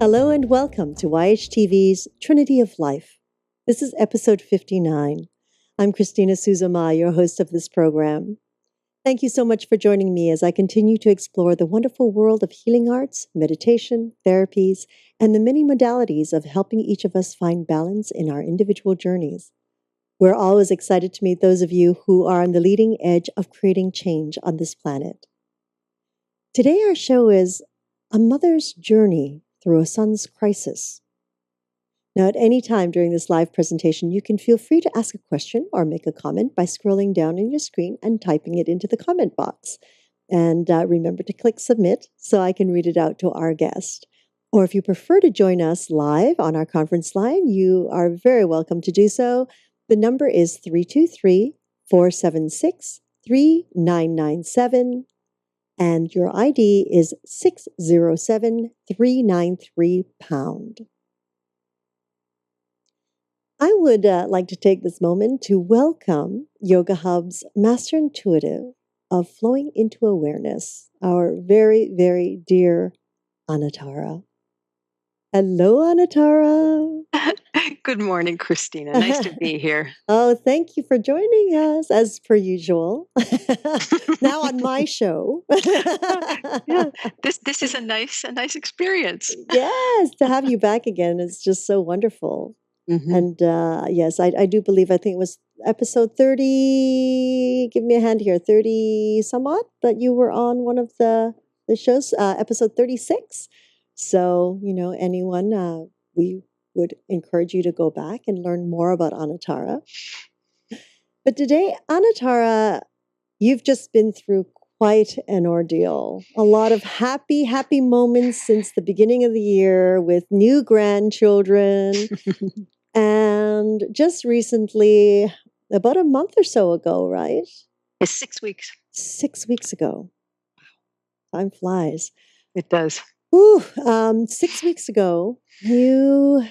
Hello and welcome to YHTV's Trinity of Life. This is episode 59. I'm Christina Suzuma, your host of this program. Thank you so much for joining me as I continue to explore the wonderful world of healing arts, meditation, therapies, and the many modalities of helping each of us find balance in our individual journeys. We're always excited to meet those of you who are on the leading edge of creating change on this planet. Today our show is A Mother's Journey Through a Son's Crisis. Now, at any time during this live presentation, you can feel free to ask a question or make a comment by scrolling down on your screen and typing it into the comment box. And remember to click submit so I can read it out to our guest. Or if you prefer to join us live on our conference line, you are very welcome to do so. The number is 323-476-3997. And your ID is 607393#. I would like to take this moment to welcome Yoga Hub's Master Intuitive of Flowing into Awareness, our very, very dear Anatara. Hello, Anatara. Good morning, Christina. Nice to be here. Oh, thank you for joining us, as per usual. Now on my show. Yeah, this is a nice experience. Yes, to have you back again is just so wonderful. Mhm. And yes, I do believe, I think it was episode 30, give me a hand here, 30 some odd, that you were on one of the shows, episode 36. So, anyone, we would encourage you to go back and learn more about Anatara. But today, Anatara, you've just been through quite an ordeal. A lot of happy, happy moments since the beginning of the year with new grandchildren. And just recently, about a month or so ago, right? It's 6 weeks. 6 weeks ago. Time flies. It does. Ooh, 6 weeks ago, you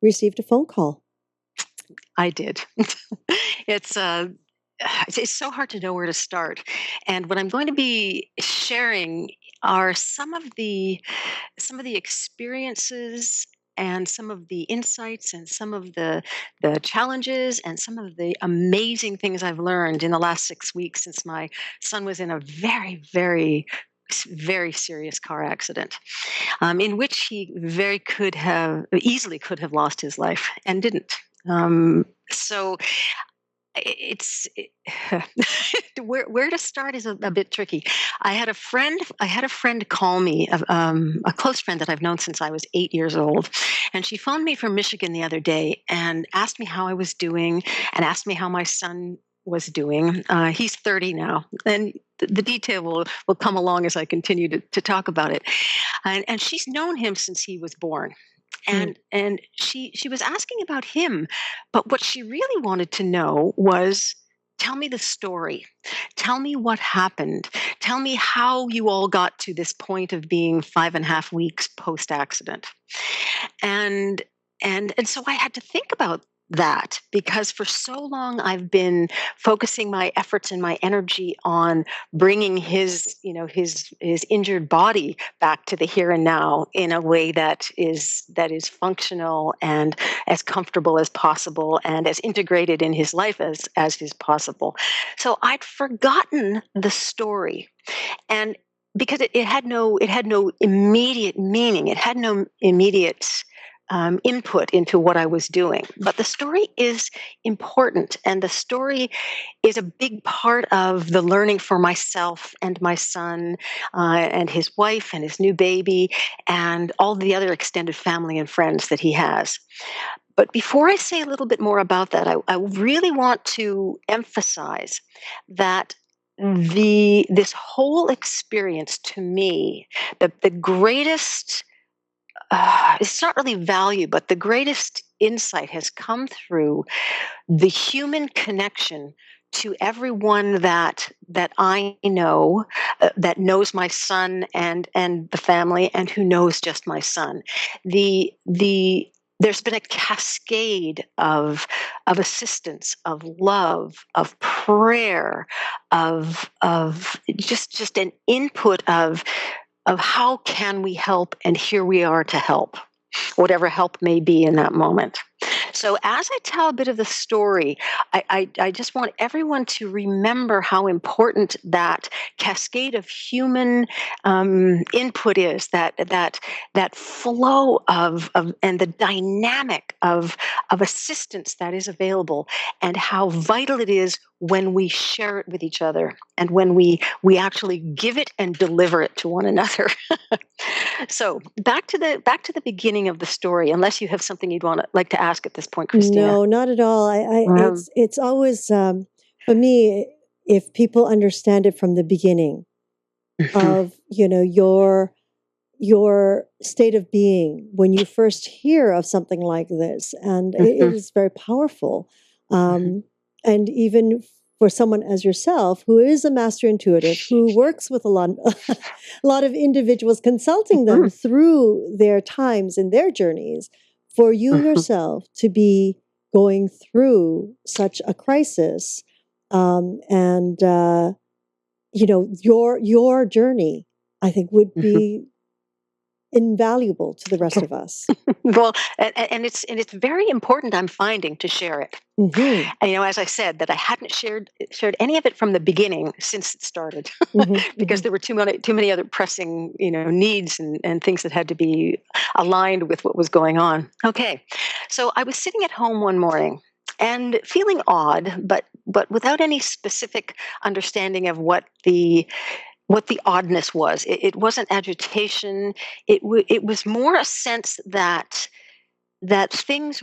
received a phone call. I did. It's so hard to know where to start. And what I'm going to be sharing are some of the experiences and some of the insights and some of the challenges and some of the amazing things I've learned in the last 6 weeks since my son was in a very, very very serious car accident, in which he easily could have lost his life and didn't. So it's where to start is a bit tricky. I had a friend call me, a close friend that I've known since I was 8 years old, and she phoned me from Michigan the other day and asked me how I was doing and asked me how my son was doing. He's 30 now, and the detail will come along as I continue to talk about it. And she's known him since he was born. And she was asking about him, but what she really wanted to know was, tell me the story, tell me what happened, tell me how you all got to this point of being 5.5 weeks post accident. And so I had to think about that, because for so long I've been focusing my efforts and my energy on bringing his injured body back to the here and now in a way that is functional and as comfortable as possible and as integrated in his life as is possible. So I'd forgotten the story, and because it had no immediate meaning, it had no immediate input into what I was doing. But the story is important, and the story is a big part of the learning for myself and my son, and his wife and his new baby, and all the other extended family and friends that he has. But before I say a little bit more about that, I really want to emphasize that this whole experience, to me, the greatest, it's not really value, but the greatest insight has come through the human connection to everyone that I know, that knows my son and the family, and who knows just my son. There's been a cascade of assistance, of love, of prayer, of just an input of how can we help, and here we are to help. whatever help may be in that moment. So, as I tell a bit of the story, I just want everyone to remember how important that cascade of human input is, that flow of and the dynamic of assistance that is available, and how vital it is when we share it with each other, and when we actually give it and deliver it to one another. So back to the beginning of the story. Unless you have something you'd want to like to ask at this point, Christina. No, not at all. Um, It's always for me, if people understand it from the beginning mhm, of, your state of being when you first hear of something like this, and it mhm, is very powerful. mhm, Um, and even for someone as yourself, who is a master intuitive, who works with a lot, a lot of individuals, consulting them mhm, through their times and their journeys, for you mhm. yourself to be going through such a crisis, and your journey, I think, would Mhm. be invaluable to the rest of us. Well, and it's very important. I'm finding to share it. Hmm. And as I said, that I hadn't shared any of it from the beginning since it started, Hmm. because Hmm. there were too many other pressing needs and things that had to be aligned with what was going on. Okay, so I was sitting at home one morning and feeling odd, but without any specific understanding of what the oddness was. It wasn't agitation. It was more a sense that things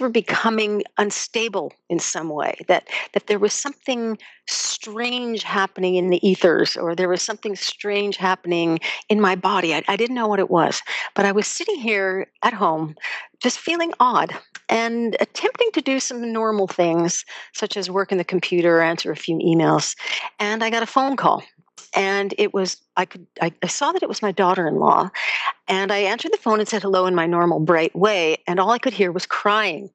were becoming unstable in some way, that there was something strange happening in the ethers, or there was something strange happening in my body. I didn't know what it was, but I was sitting here at home just feeling odd and attempting to do some normal things, such as work in the computer, answer a few emails, and I got a phone call. And it was I saw that it was my daughter-in-law, and I answered the phone and said hello in my normal bright way, and all I could hear was crying.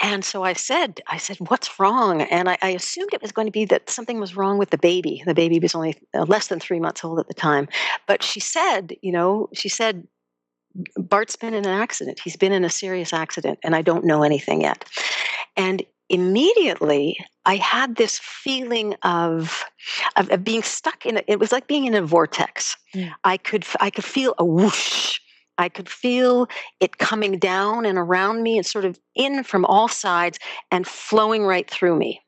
And so I said, "What's wrong?" And I assumed it was going to be that something was wrong with the baby. The baby was only less than 3 months old at the time. But she said, "Bart's been in an accident. He's been in a serious accident, and I don't know anything yet." And immediately I had this feeling of being stuck in it was like being in a vortex. Mm. I could feel a whoosh. I could feel it coming down and around me and sort of in from all sides and flowing right through me.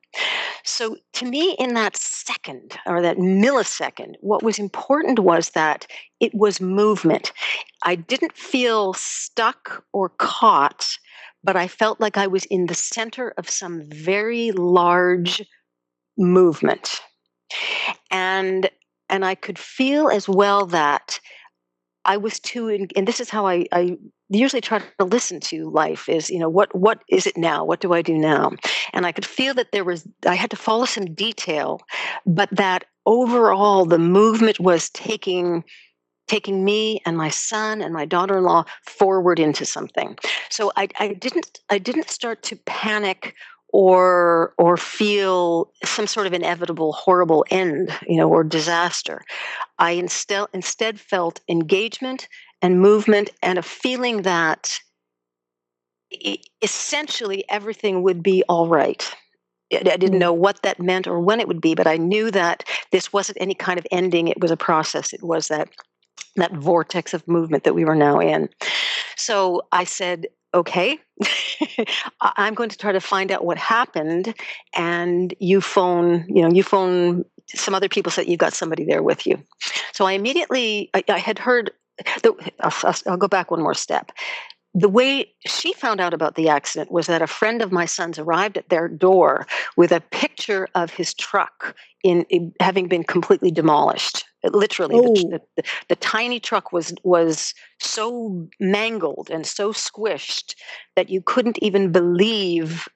So to me, in that second or that millisecond, what was important was that it was movement. I didn't feel stuck or caught, but I felt like I was in the center of some very large movement. And I could feel as well that I was too, and this is how I usually try to listen to life is, what is it now? What do I do now? And I could feel that I had to follow some detail, but that overall the movement was taking me and my son and my daughter-in-law forward into something. So I didn't start to panic or feel some sort of inevitable horrible end, or disaster. I instead felt engagement and movement and a feeling that essentially everything would be all right. I didn't Mm. know what that meant or when it would be, but I knew that this wasn't any kind of ending. It was a process. It was that vortex of movement that we were now in. So I said, okay, I'm going to try to find out what happened. And you phone some other people, said you've got somebody there with you. So I had heard, I'll go back one more step. The way she found out about the accident was that a friend of my son's arrived at their door with a picture of his truck in having been completely demolished. Literally, Oh. the tiny truck was so mangled and so squished that you couldn't even believe.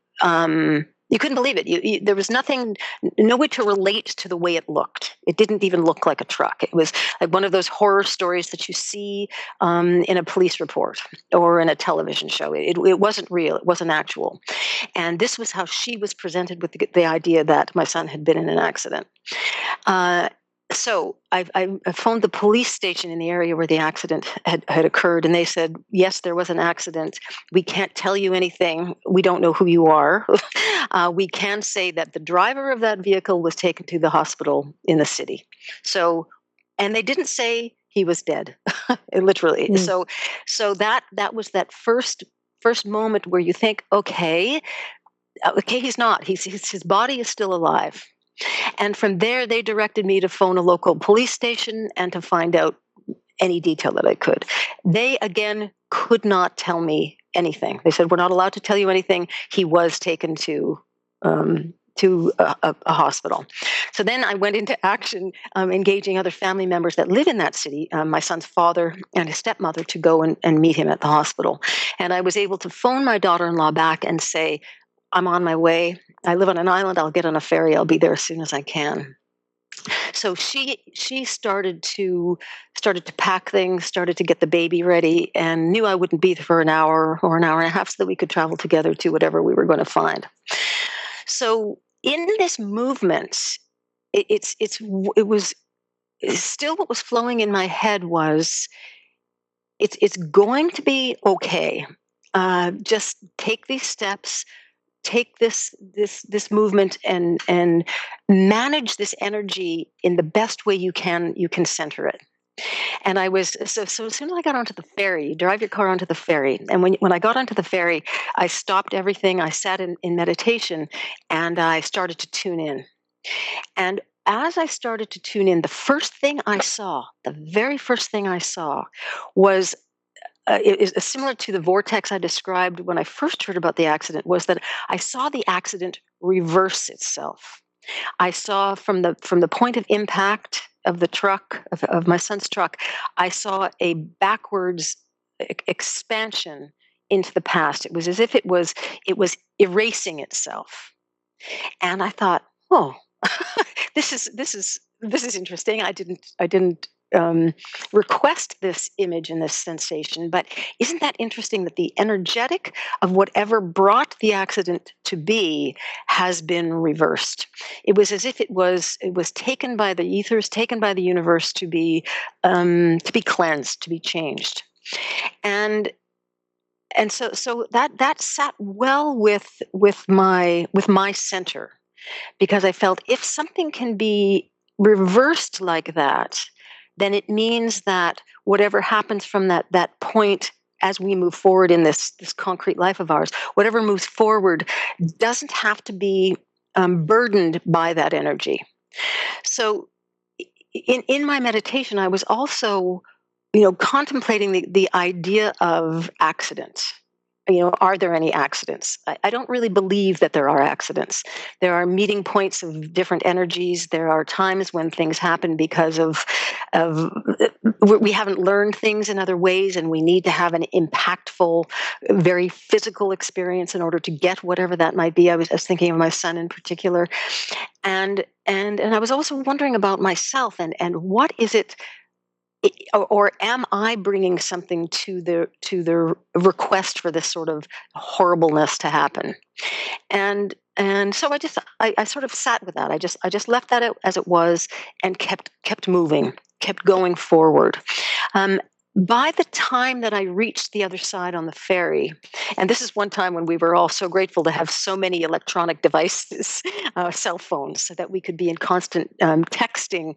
You couldn't believe it. There was no way to relate to the way it looked. It didn't even look like a truck. It was like one of those horror stories that you see in a police report or in a television show. It wasn't real. It wasn't actual. And this was how she was presented with the idea that my son had been in an accident. Uh, So I phoned the police station in the area where the accident had occurred, and they said, yes, there was an accident. We can't tell you anything. We don't know who you are. We can say that the driver of that vehicle was taken to the hospital in the city. So, and they didn't say he was dead, literally. Mm. So that was that first moment where you think, okay, he's not. His body is still alive. And from there, they directed me to phone a local police station and to find out any detail that I could. They, again, could not tell me anything. They said, we're not allowed to tell you anything. He was taken to a hospital. So then I went into action, engaging other family members that live in that city, my son's father and his stepmother, to go and meet him at the hospital. And I was able to phone my daughter-in-law back and say, I'm on my way. I live on an island. I'll get on a ferry. I'll be there as soon as I can. So she started to pack things, started to get the baby ready, and knew I wouldn't be there for an hour or an hour and a half, so that we could travel together to whatever we were going to find. So in this movement, it was still, what was flowing in my head was, it's going to be okay. Just take these steps, take this movement, and manage this energy in the best way you can center it. And I was, so as soon as I got onto the ferry, you drive your car onto the ferry, and when I got onto the ferry, I stopped everything. I sat in meditation, and I started to tune in. And as I started to tune in, the very first thing I saw was, it is similar to the vortex I described when I first heard about the accident, was that I saw the accident reverse itself. I saw from the point of impact of the truck, of my son's truck, I saw a backwards expansion into the past. It was as if it was erasing itself. And I thought, oh, this is interesting. I didn't request this image and this sensation, but isn't that interesting that the energetic of whatever brought the accident to be has been reversed? It was as if it was taken by the ethers, taken by the universe to be cleansed, to be changed. And so that sat well with my center, because I felt, if something can be reversed like that, then it means that whatever happens from that point as we move forward in this concrete life of ours, whatever moves forward doesn't have to be burdened by that energy. So in my meditation, I was also, contemplating the idea of accidents. Are there any accidents? I don't really believe that there are accidents. There are meeting points of different energies. There are times when things happen because of we haven't learned things in other ways, and we need to have an impactful, very physical experience in order to get whatever that might be. I was thinking of my son in particular, and I was also wondering about myself, and what is it. Or am I bringing something to the request for this sort of horribleness to happen? And so I sort of sat with that. I just left that as it was, and kept moving, kept going forward. By the time that I reached the other side on the ferry, and this is one time when we were all so grateful to have so many electronic devices, cell phones, so that we could be in constant texting,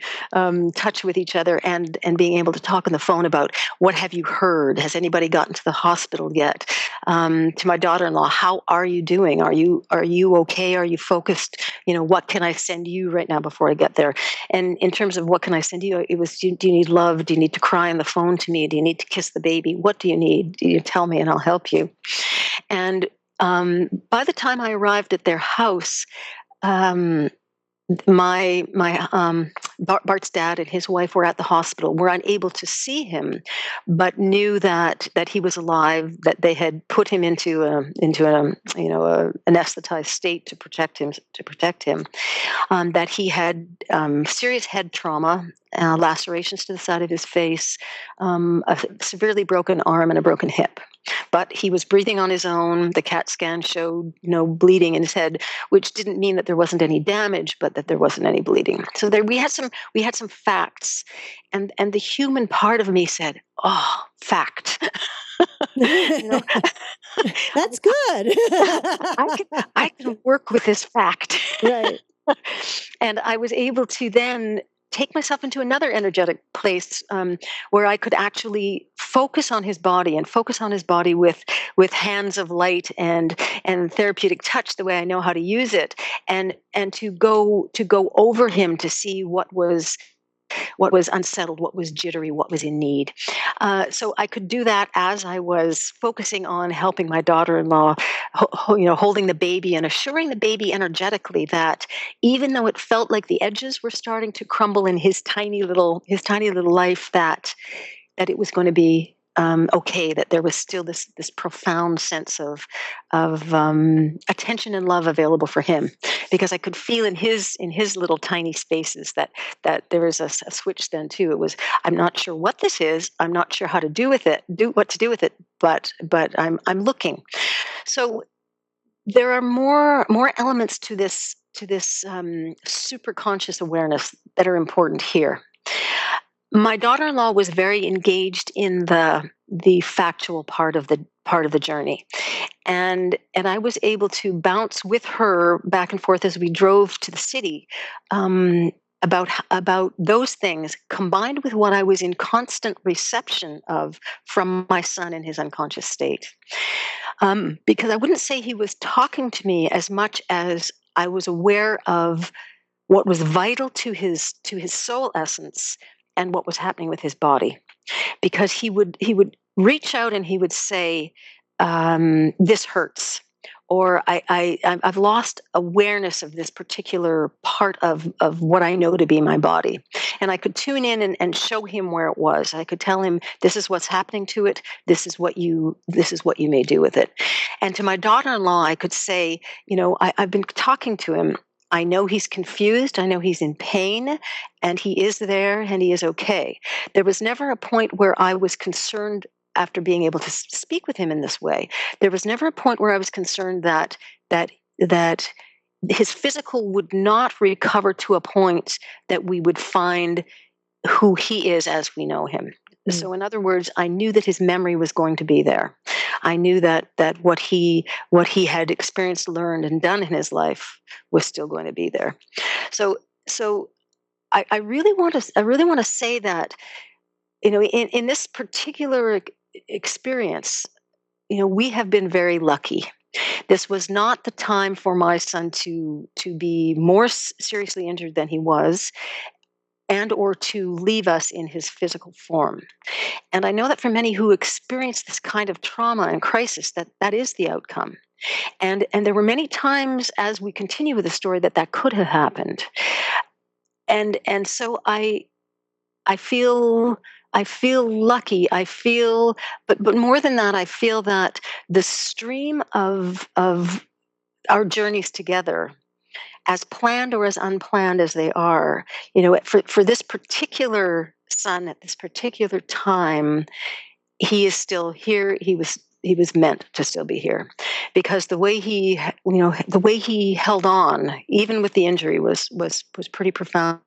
touch with each other, and being able to talk on the phone about, what have you heard? Has anybody gotten to the hospital yet? To my daughter-in-law, how are you doing? Are you okay? Are you focused? What can I send you right now before I get there? And in terms of what can I send you, it was, do you need love? Do you need to cry on the phone to me? Do you need to kiss the baby? What do you need? You tell me and I'll help you. And by the time I arrived at their house, Bart's dad and his wife were at the hospital, were unable to see him, but knew that he was alive, that they had put him into an anesthetized state to protect him, that he had serious head trauma, lacerations to the side of his face, a severely broken arm, and a broken hip. but he was breathing on his own. The CAT scan showed no bleeding in his head, which didn't mean that there wasn't any damage, but that there wasn't any bleeding. So there we had some facts, and the human part of me said, "Oh, fact." you know, That's good. I can work with this fact. Right. And I was able to then take myself into another energetic place, where I could actually focus on his body and focus on his body with hands of light and therapeutic touch, the way I know how to use it, and to go over him to see what was unsettled, what was jittery, what was in need. So I could do that as I was focusing on helping my daughter-in-law, holding the baby and assuring the baby energetically that even though it felt like the edges were starting to crumble in his tiny little life, that it was going to be okay. That there was still this profound sense of attention and love available for him, because I could feel in his little tiny spaces that there was a switch then too. It was, I'm not sure what this is. I'm not sure how to do what to do with it, but I'm looking. So there are more elements to this super conscious awareness that are important here. My daughter-in-law was very engaged in the factual part of the journey, and I was able to bounce with her back and forth as we drove to the city, about those things, combined with what I was in constant reception of from my son in his unconscious state. Because I wouldn't say he was talking to me as much as I was aware of what was vital to his soul essence and what was happening with his body. Because he would reach out and he would say, "This hurts," or I've lost awareness of this particular part of what I know to be my body." And I could tune in and show him where it was. I could tell him, "This is what's happening to it. This is what you may do with it." And to my daughter-in-law, I could say, I've been talking to him. I know he's confused. I know he's in pain, and he is there, and he is okay. There was never a point where I was concerned, after being able to speak with him in this way. There was never a point where I was concerned that his physical would not recover to a point that we would find who he is as we know him. So in other words, I knew that his memory was going to be there. I knew that what he had experienced, learned, and done in his life was still going to be there. So I really want to say that, in this particular experience, we have been very lucky. This was not the time for my son to be more seriously injured than he was, and or to leave us in his physical form. And I know that for many who experience this kind of trauma and crisis, that is the outcome. And there were many times as we continue with the story that could have happened. And so I feel lucky. But more than that, I feel that the stream of our journeys together, as planned or as unplanned as they are, for this particular son at this particular time, he is still here. He was meant to still be here, because the way he held on, even with the injury, was pretty profound.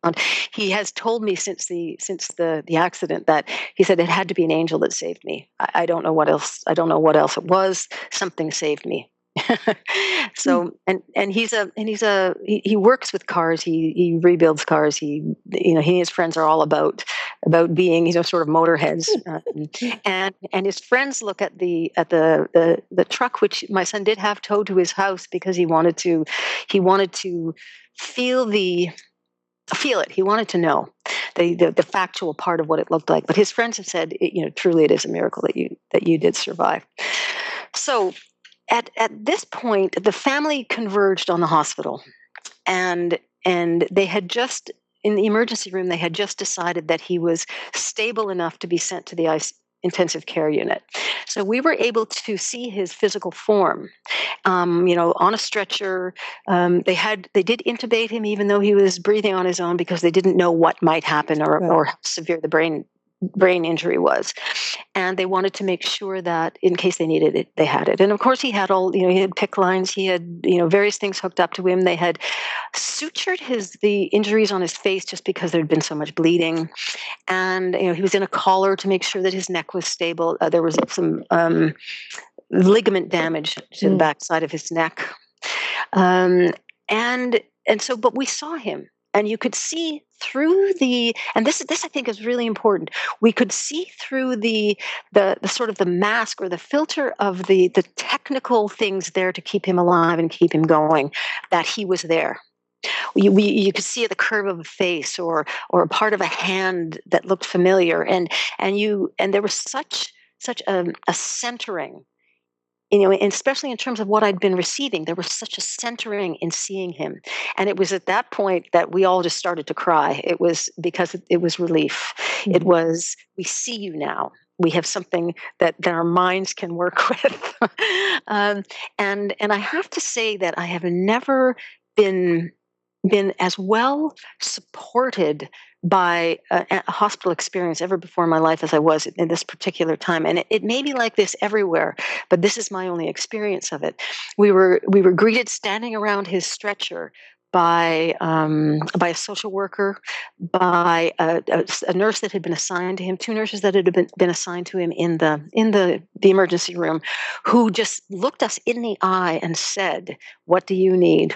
He has told me since the accident that he said, "It had to be an angel that saved me. I don't know what else. I don't know what else it was. Something saved me." So and he works with cars. He rebuilds cars. He and his friends are all about being sort of motorheads, and his friends look at the truck, which my son did have towed to his house, because he wanted to feel it. He wanted to know the factual part of what it looked like. But his friends have said, truly, it is a miracle that you did survive. So at this point, the family converged on the hospital, and they had just, in the emergency room, they had just decided that he was stable enough to be sent to the intensive care unit. So we were able to see his physical form, on a stretcher. They did intubate him, even though he was breathing on his own, because they didn't know what might happen or how severe the brain injury was. and they wanted to make sure that in case they needed it, they had it. And of course, he had all, he had PICC lines, he had, various things hooked up to him. They had sutured the injuries on his face just because there had been so much bleeding, and he was in a collar to make sure that his neck was stable. There was some ligament damage to the backside of his neck, and so, but we saw him. And you could see through and this I think is really important. We could see through the sort of the mask or the filter of the technical things there to keep him alive and keep him going, that he was there. You could see the curve of a face or a part of a hand that looked familiar, and there was such a centering. And especially in terms of what I'd been receiving, there was such a centering in seeing him. And it was at that point that we all just started to cry. It was because it was relief. Mm-hmm. It was, we see you now. We have something that our minds can work with. And I have to say that I have never been as well supported by a hospital experience ever before in my life as I was in this particular time. And it may be like this everywhere, but this is my only experience of it. We were greeted standing around his stretcher by a social worker, by a nurse that had been assigned to him, two nurses that had been assigned to him in the emergency room, who just looked us in the eye and said, "What do you need?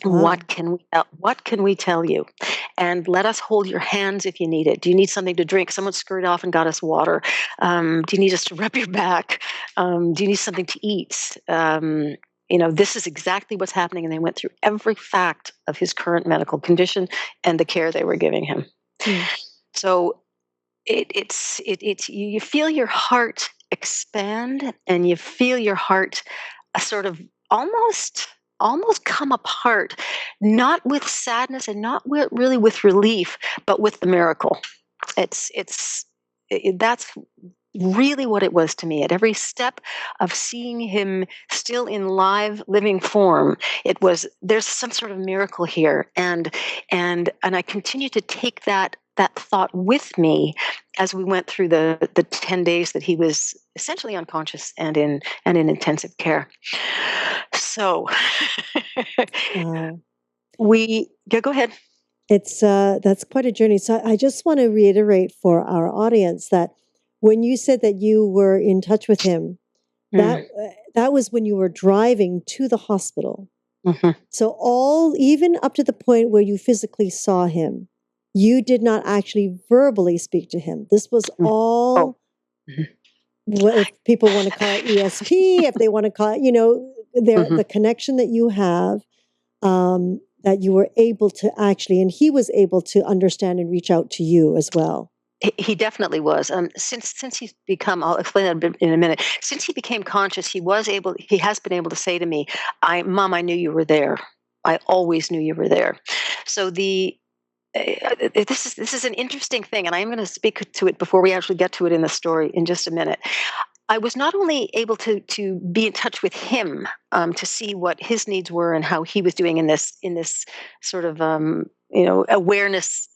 Wow. What can we tell you? And let us hold your hands if you need it. Do you need something to drink? Someone scurried off and got us water. Do you need us to rub your back? Do you need something to eat? This is exactly what's happening." And they went through every fact of his current medical condition and the care they were giving him. So it's you feel your heart expand, and you feel your heart sort of almost come apart, not with sadness and not really with relief, but with the miracle. That's really what it was to me. At every step of seeing him still in live, living form, it was, there's some sort of miracle here, and I continue to take that thought with me as we went through the 10 days that he was essentially unconscious and in intensive care. So go ahead. It's that's quite a journey. So I just want to reiterate for our audience that when you said that you were in touch with him, that was when you were driving to the hospital. Mm-hmm. So even up to the point where you physically saw him, you did not actually verbally speak to him. This was all, what if people want to call it ESP, if they want to call it, the connection that you have, that you were able to actually, and he was able to understand and reach out to you as well. He definitely was. Since he's become, I'll explain that in a minute. Since he became conscious, he has been able to say to me, "Mom, I knew you were there. I always knew you were there." So this is an interesting thing, and I'm going to speak to it before we actually get to it in the story in just a minute. I was not only able to be in touch with him, to see what his needs were and how he was doing in this sort of awareness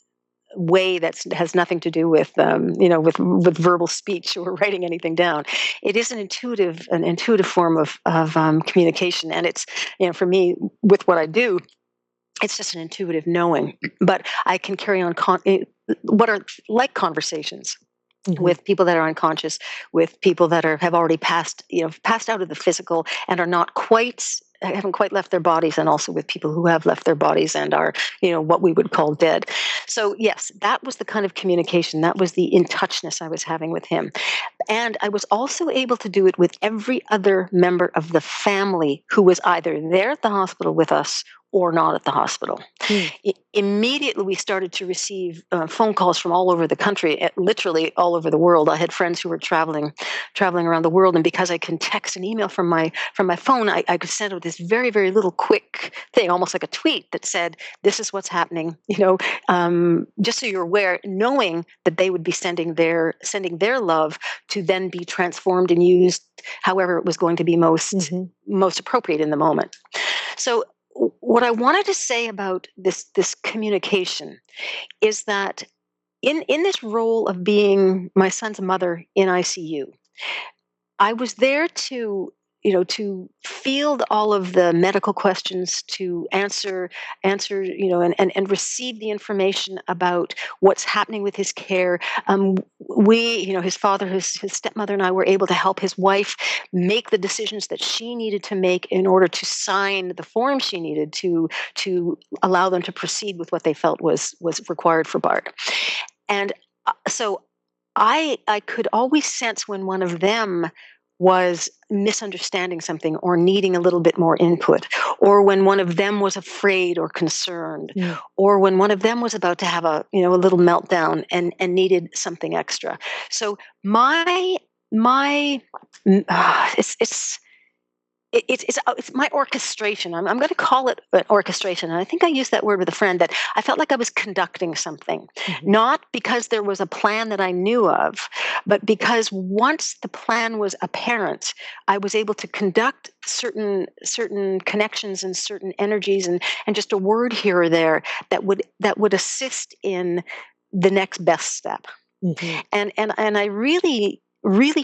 way that has nothing to do with with verbal speech or writing anything down. It is an intuitive form of communication, and it's, for me, with what I do, it's just an intuitive knowing. But I can carry on what are like conversations. Mm-hmm. With people that are unconscious, with people that have already passed out of the physical and haven't quite left their bodies, and also with people who have left their bodies and are, what we would call dead. So yes, that was the kind of communication, that was the in-touchness I was having with him. And I was also able to do it with every other member of the family who was either there at the hospital with us or not at the hospital. Immediately, we started to receive phone calls from all over the country, literally all over the world. I had friends who were traveling around the world, and because I can text and email from my phone, I could send out this very, very little quick thing, almost like a tweet that said, "This is what's happening," just so you're aware, knowing that they would be sending their love to then be transformed and used however it was going to be most appropriate in the moment. So what I wanted to say about this communication is that in this role of being my son's mother in ICU, I was there to, to field all of the medical questions, to answer, and receive the information about what's happening with his care. We, his father, his stepmother, and I were able to help his wife make the decisions that she needed to make in order to sign the form she needed to allow them to proceed with what they felt was required for Bart. And so I could always sense when one of them was misunderstanding something or needing a little bit more input, or when one of them was afraid or concerned, Mm. or when one of them was about to have a little meltdown and needed something extra. So my it's it's my orchestration. I'm going to call it an orchestration. And I think I used that word with a friend, that I felt like I was conducting something, Mhm. not because there was a plan that I knew of, but because once the plan was apparent, I was able to conduct certain connections and certain energies, and just a word here or there that would assist in the next best step. Mhm. And I really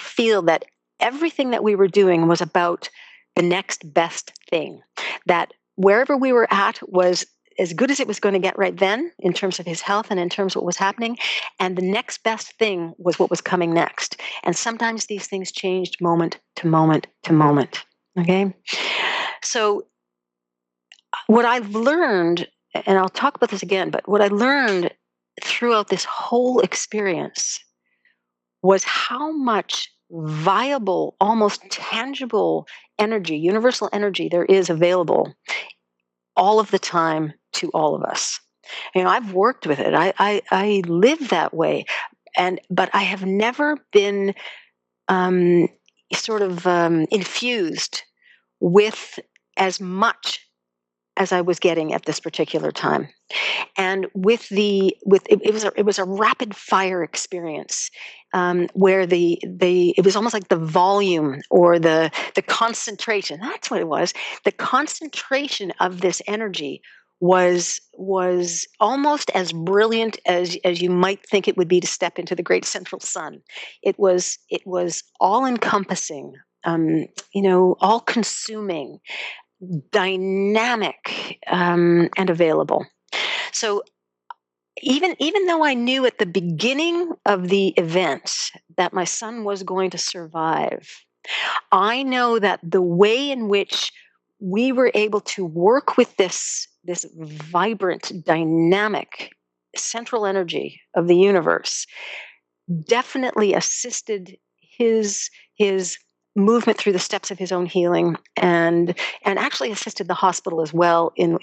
feel that everything that we were doing was about the next best thing. That wherever we were at was as good as it was going to get right then, in terms of his health and in terms of what was happening, and the next best thing was what was coming next. And sometimes these things changed moment to moment to moment. Okay, so what I've learned, and I'll talk about this again, but what I learned throughout this whole experience was how much viable, almost tangible energy, universal energy, there is available all of the time to all of us. I've worked with it. I live that way, but I have never been um, sort of infused with as much as I was getting at this particular time. And it was a rapid fire experience, where it was almost like the volume or the concentration. That's what it was. The concentration of this energy was almost as brilliant as you might think it would be to step into the great central sun. It was all encompassing, all consuming, dynamic, and available. So even though I knew at the beginning of the event that my son was going to survive, I know that the way in which we were able to work with this vibrant, dynamic central energy of the universe definitely assisted his movement through the steps of his own healing, and actually assisted the hospital as well in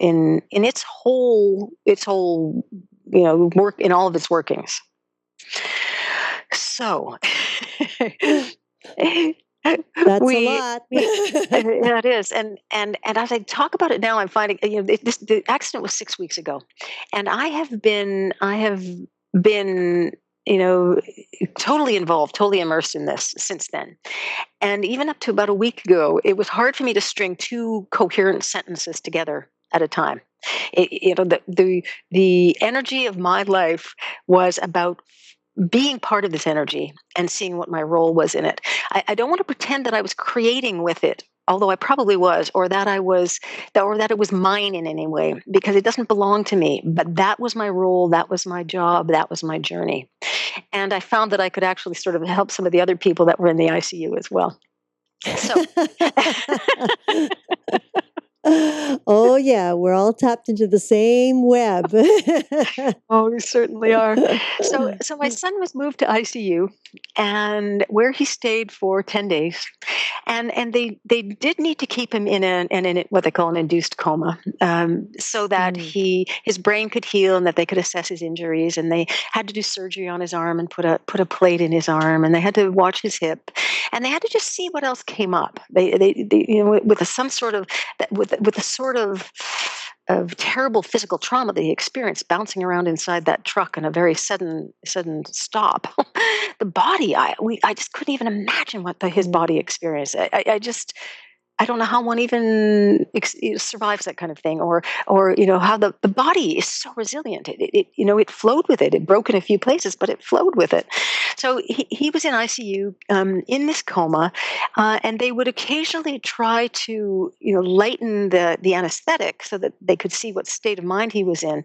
its whole work, in all of its workings. So That's a we lot. we yeah, it is. And as I talk about it now, I'm finding, the accident was 6 weeks ago, and I have been you know totally involved, totally immersed in this since then. And even up to about a week ago, it was hard for me to string two coherent sentences together at a time. The energy of my life was about being part of this energy and seeing what my role was in it. I don't want to pretend that I was creating with it, although I probably was, or that it was mine in any way, because it doesn't belong to me. But that was my role, that was my job, that was my journey. And I found that I could actually sort of help some of the other people that were in the ICU as well. So Oh, yeah, we're all tapped into the same web. oh, we certainly are. So my son was moved to ICU, and where he stayed for 10 days. And they did need to keep him in what they call an induced coma, so that Mm. his brain could heal and that they could assess his injuries. And they had to do surgery on his arm and put a plate in his arm, and they had to watch his hip, and they had to just see what else came up. They with some sort of with a sort of terrible physical trauma that he experienced bouncing around inside that truck in a very sudden stop. The body, I just couldn't even imagine what his Mm. body experienced. I just I don't know how one even survives that kind of thing, or how the body is so resilient. It flowed with it. It broke in a few places, but it flowed with it. So he was in ICU, in this coma, and they would occasionally try to lighten the anesthetic so that they could see what state of mind he was in.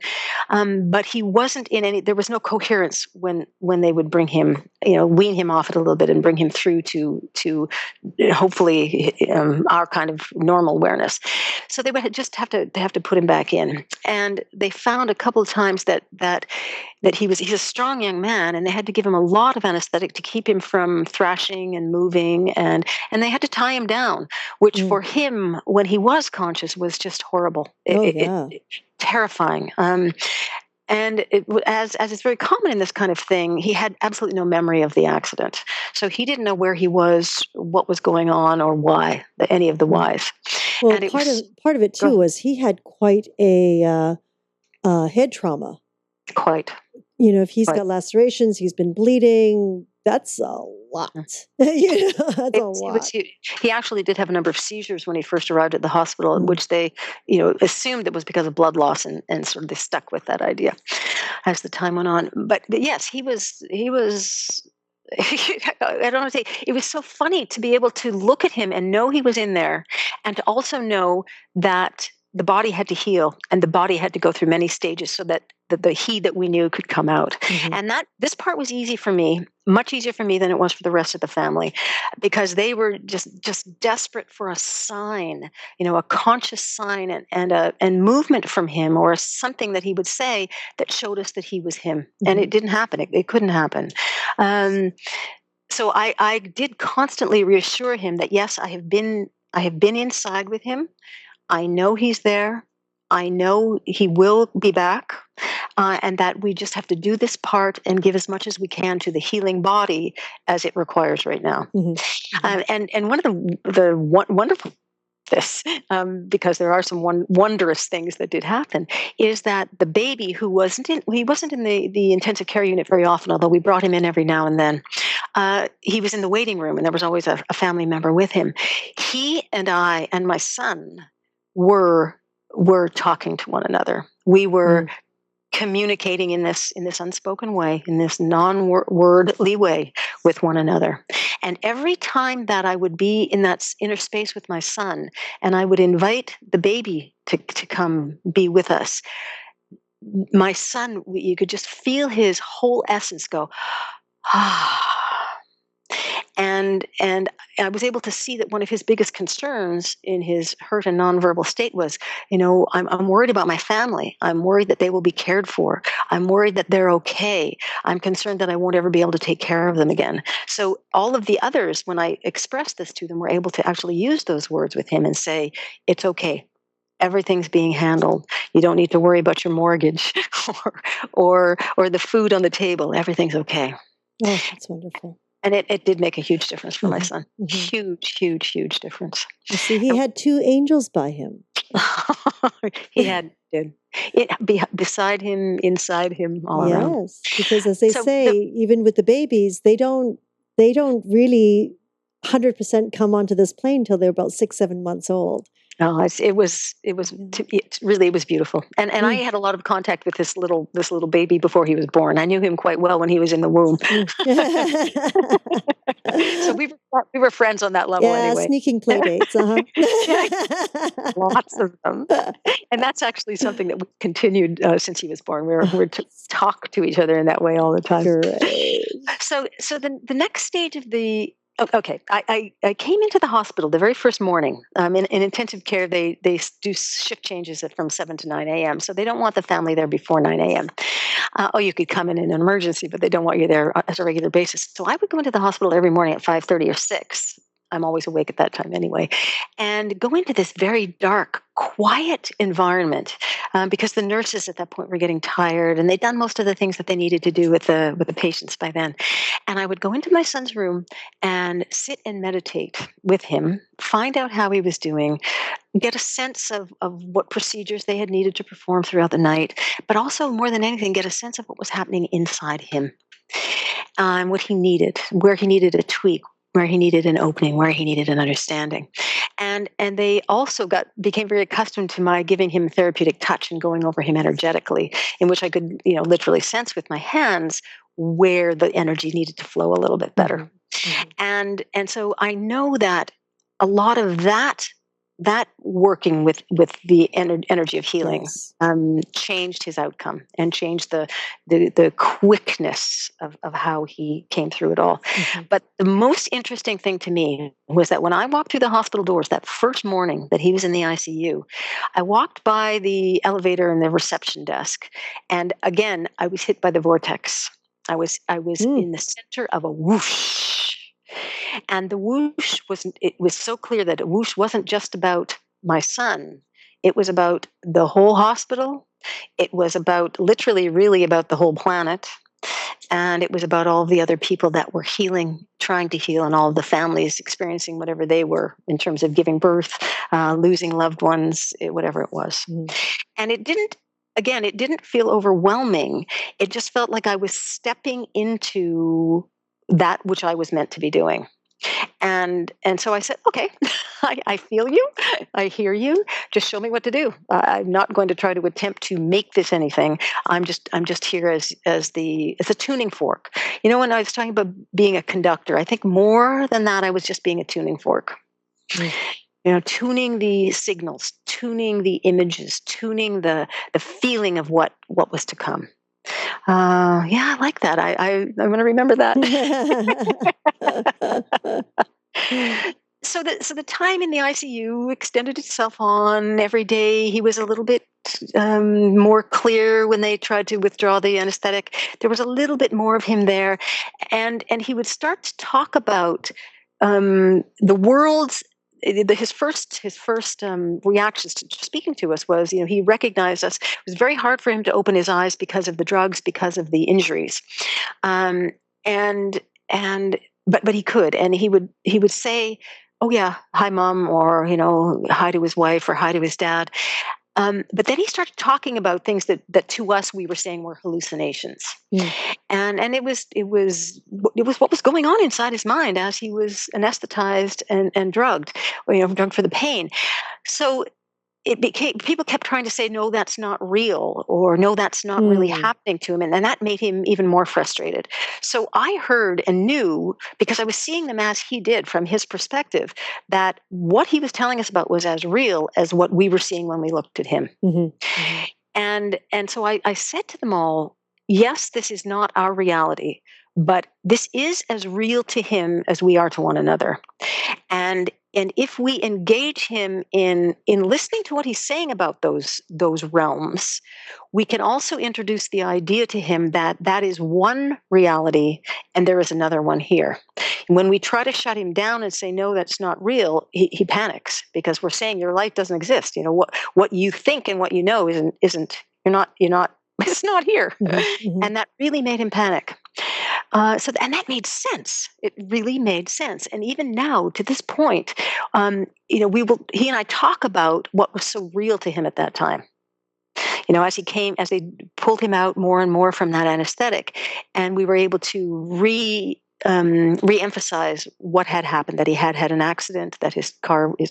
But he wasn't in any. There was no coherence when they would bring him, wean him off it a little bit and bring him through to hopefully our kind of normal awareness. So they would just have to put him back in, and they found a couple of times that he's a strong young man, and they had to give him a lot of anesthetic to keep him from thrashing and moving, and they had to tie him down, which for him, when he was conscious, was just horrible. Terrifying. And as is very common in this kind of thing, he had absolutely no memory of the accident. So he didn't know where he was, what was going on, or why, any of the whys. Well, and part of it too was he had quite a head trauma. Quite. If he's got lacerations, he's been bleeding. That's a lot. That's a lot. He actually did have a number of seizures when he first arrived at the hospital, which they, assumed it was because of blood loss, and sort of they stuck with that idea as the time went on. But yes, he was. I don't want to say, it was so funny to be able to look at him and know he was in there, and to also know that the body had to heal and the body had to go through many stages so that the he that we knew could come out. And this part was easy for me, much easier for me than it was for the rest of the family, because they were just desperate for a sign, a conscious sign and movement from him, or something that he would say that showed us that he was him. And it didn't happen. It couldn't happen. So I did constantly reassure him that, yes, I have been inside with him. I know he's there. I know he will be back, and that we just have to do this part and give as much as we can to the healing body as it requires right now. And one of the wonderful this, because there are some wondrous things that did happen, is that the baby who wasn't in the intensive care unit very often, although we brought him in every now and then. He was in the waiting room, and there was always a family member with him. He and I and my son were talking to one another. We were communicating in this unspoken way, in this non-wordly way with one another. And every time that I would be in that inner space with my son, and I would invite the baby to come be with us, my son, you could just feel his whole essence go, ah. And I was able to see that one of his biggest concerns in his hurt and nonverbal state was, I'm worried about my family. I'm worried that they will be cared for. I'm worried that they're okay. I'm concerned that I won't ever be able to take care of them again. So all of the others, when I expressed this to them, were able to actually use those words with him and say, it's okay. Everything's being handled. You don't need to worry about your mortgage or the food on the table. Everything's okay. Oh, that's wonderful. And it did make a huge difference for my son. Huge, huge, huge difference. You see, he had two angels by him. Did. Beside him, inside him, all around. Yes, because as they say, even with the babies, they don't really 100% come onto this plane till they're about 6-7 months old. Oh, it was beautiful, and I had a lot of contact with this little baby before he was born. I knew him quite well when he was in the womb, so we were friends on that level. Anyway, sneaking play dates, lots of them, and that's actually something that we continued since he was born. We're to talk to each other in that way all the time. Great. So the next stage of the Okay, I came into the hospital the very first morning. In intensive care, they do shift changes from 7 to 9 a.m., so they don't want the family there before 9 a.m. You could come in an emergency, but they don't want you there as a regular basis. So I would go into the hospital every morning at 5:30 or 6. I'm always awake at that time anyway, and go into this very dark, quiet environment because the nurses at that point were getting tired, and they'd done most of the things that they needed to do with the patients by then. And I would go into my son's room and sit and meditate with him, find out how he was doing, get a sense of what procedures they had needed to perform throughout the night, but also more than anything, get a sense of what was happening inside him, what he needed, where he needed a tweak, where he needed an opening, where he needed an understanding. And they also became very accustomed to my giving him therapeutic touch and going over him energetically, in which I could, literally sense with my hands where the energy needed to flow a little bit better. Mhm. And so I know that a lot of that working with the energy of healing Yes. changed his outcome and changed the quickness of how he came through it all. Mhm. But the most interesting thing to me was that when I walked through the hospital doors that first morning that he was in the ICU, I walked by the elevator and the reception desk, and again I was hit by the vortex. I was Mm. in the center of a whoosh. And the whoosh it was so clear that a whoosh wasn't just about my son. It was about the whole hospital. It was about literally really about the whole planet. And it was about all the other people that were healing, trying to heal, and all the families experiencing whatever they were in terms of giving birth, losing loved ones, whatever it was. Mm. And it didn't feel overwhelming. It just felt like I was stepping into that which I was meant to be doing. And so I said, okay, I feel you, I hear you. Just show me what to do. I'm not going to try to attempt to make this anything. I'm just here as a tuning fork. When I was talking about being a conductor, I think more than that, I was just being a tuning fork. Mm. Tuning the signals, tuning the images, tuning the feeling of what was to come. Yeah, I like that. I'm going to remember that. So the time in the ICU extended itself on every day. He was a little bit more clear when they tried to withdraw the anesthetic. There was a little bit more of him there, and he would start to talk about the world's. His first reactions to speaking to us was, he recognized us. It was very hard for him to open his eyes because of the drugs, because of the injuries, um, and and but he could, and he would say, "Oh yeah, hi mom," or hi to his wife or hi to his dad. But then he started talking about things that to us we were saying were hallucinations, Mm. and it was what was going on inside his mind as he was anesthetized and drugged, or, drugged for the pain. So it became people kept trying to say no, that's not real, or no, that's not really Mm. happening to him, and that made him even more frustrated. So I heard and knew, because I was seeing them as he did from his perspective, that what he was telling us about was as real as what we were seeing when we looked at him. Mhm. Mhm. And so I said to them all, yes, this is not our reality, but this is as real to him as we are to one another. And if we engage him in listening to what he's saying about those realms, we can also introduce the idea to him that that is one reality and there is another one here. And when we try to shut him down and say no, that's not real, he panics, because we're saying your life doesn't exist. What you think and what you know isn't you're not it's not here. Mhm. Mhm. And that really made him panic. And that made sense. It really made sense. And even now, to this point, he and I talk about what was so real to him at that time. As they pulled him out more and more from that anesthetic, and we were able to re-emphasize what had happened, that he had had an accident, that his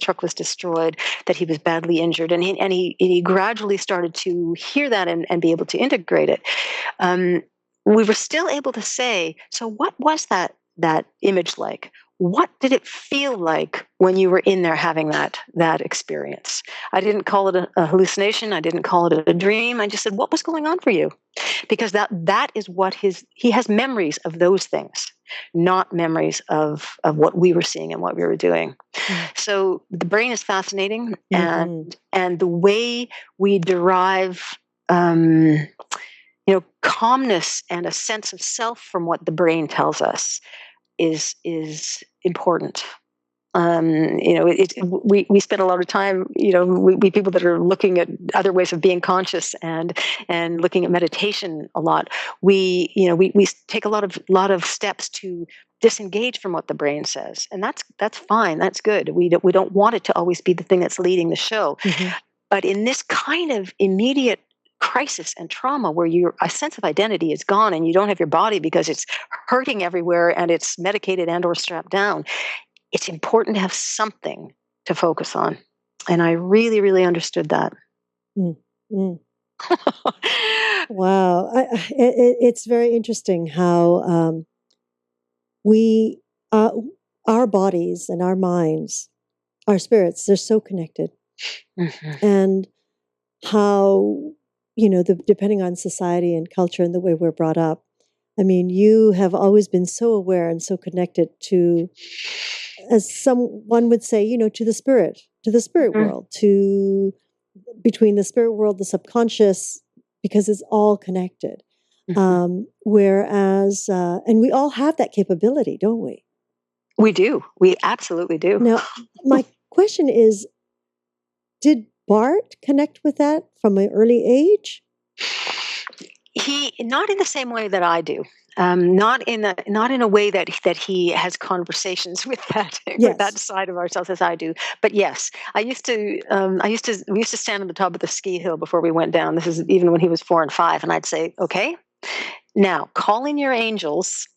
truck was destroyed, that he was badly injured, and he gradually started to hear that and be able to integrate it. We were still able to say, so what was that image like? What did it feel like when you were in there having that experience? I didn't call it a hallucination. I didn't call it a dream. I just said, what was going on for you? Because that is what he has memories of those things, not memories of what we were seeing and what we were doing. Mm. So the brain is fascinating, Mhm. and the way we derive calmness and a sense of self from what the brain tells us is important. We spend a lot of time, we people that are looking at other ways of being conscious and looking at meditation a lot. We take a lot of steps to disengage from what the brain says, and that's fine. That's good. We don't want it to always be the thing that's leading the show. Mhm. But in this kind of immediate crisis and trauma where your a sense of identity is gone and you don't have your body because it's hurting everywhere and it's medicated and or strapped down, it's important to have something to focus on. And I really, really understood that. Mm, mm. Wow. It's very interesting how we, our bodies and our minds, our spirits, they're so connected. Mhm. And how, depending on society and culture and the way we're brought up, I mean, you have always been so aware and so connected to, as someone would say, to the spirit Mhm. world, to between the spirit world, the subconscious, because it's all connected. Mhm. Whereas, and we all have that capability, don't we? We do. We absolutely do. Now, my question is, did Bart connect with that from an early age? He not in the same way that I do. Not in a way that he has conversations with that with that Yes. side of ourselves as I do. But yes, we used to stand on the top of the ski hill before we went down. This is even when he was 4 and 5, and I'd say, "Okay, now call in your angels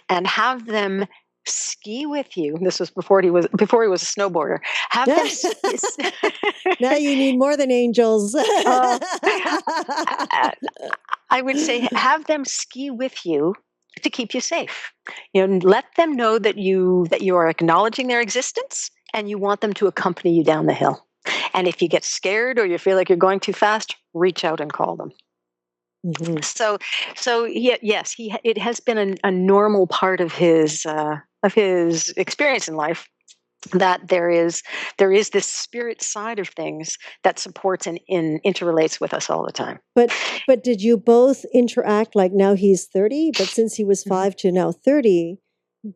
and have them ski with you." This was before he was a snowboarder. Have them. Now you need more than angels. uh, I would say have them ski with you to keep you safe. Let them know that you are acknowledging their existence and you want them to accompany you down the hill. And if you get scared or you feel like you're going too fast, reach out and call them. Mhm. So, yes, it has been a normal part of his experience in life that there is this spirit side of things that supports and interrelates with us all the time. But did you both interact, like now he's 30, but since he was Mhm. 5 to now 30,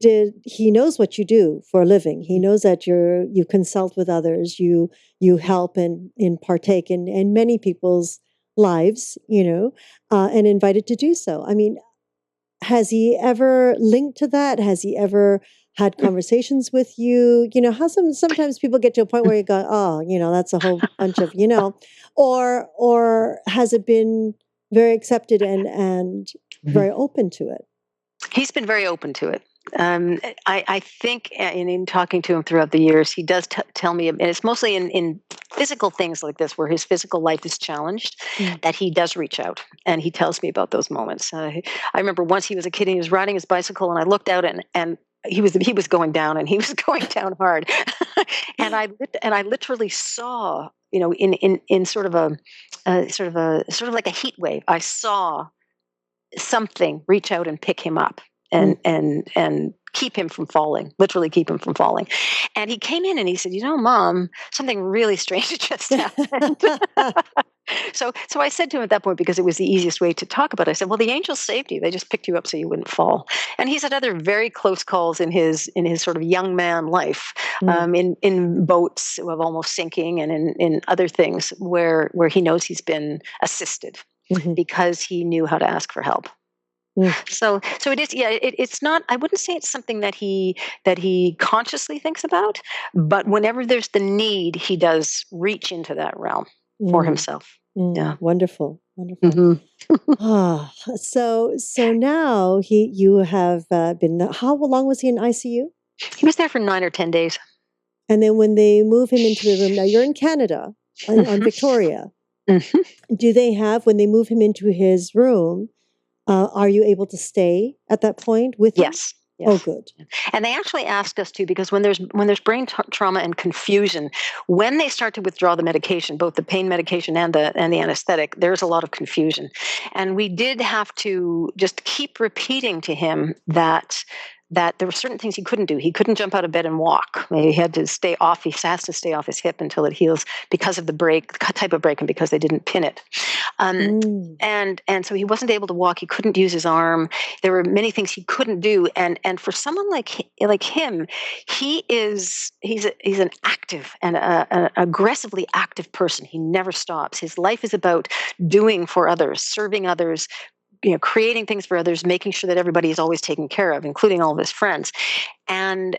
did he knows what you do for a living? He knows that you consult with others, you help and partake in many people's lives, and invited to do so. I mean, has he ever linked to that? Has he ever had conversations with you? How sometimes people get to a point where you go, oh, that's a whole bunch of, or has it been very accepted and very open to it? He's been very open to it. I think in talking to him throughout the years, he does tell me, and it's mostly in physical things like this, where his physical life is challenged, Mm. that he does reach out and he tells me about those moments. I remember once he was a kid and he was riding his bicycle, and I looked out and he was going down and he was going down hard, and I literally saw, in sort of sort of like a heat wave. I saw something reach out and pick him up and Mm. keep him from falling, literally keep him from falling. And he came in and he said, Mom, something really strange just happened. So I said to him at that point, because it was the easiest way to talk about it, I said, well, the angels saved you. They just picked you up so you wouldn't fall. And he's had other very close calls in his sort of young man life, Mm. in boats of almost sinking, and in other things where he knows he's been assisted Mhm. because he knew how to ask for help. Mm. So it is. Yeah, it's not. I wouldn't say it's something that he consciously thinks about, but whenever there's the need, he does reach into that realm for Mm. himself. Mm. Yeah. Wonderful, wonderful. Hmm. Ah, so now you have been. How long was he in ICU? He was there for 9 or 10 days. And then when they move him into the room, now you're in Canada on Hmm. Victoria. Hmm. Do they have, when they move him into his room, are you able to stay at that point with him? Yes. Oh, Yes. good. And they actually asked us to, because when there's brain trauma and confusion, when they start to withdraw the medication, both the pain medication and the anesthetic, there's a lot of confusion. And we did have to just keep repeating to him that there were certain things he couldn't do. He couldn't jump out of bed and walk. He had to stay off. He has to stay off his hip until it heals, because of the type of break, and because they didn't pin it. Um, Mm. and so he wasn't able to walk. He couldn't use his arm. There were many things he couldn't do. And for someone like him, he's an active and an aggressively active person. He never stops. His life is about doing for others, serving others, creating things for others, making sure that everybody is always taken care of, including all of his friends. And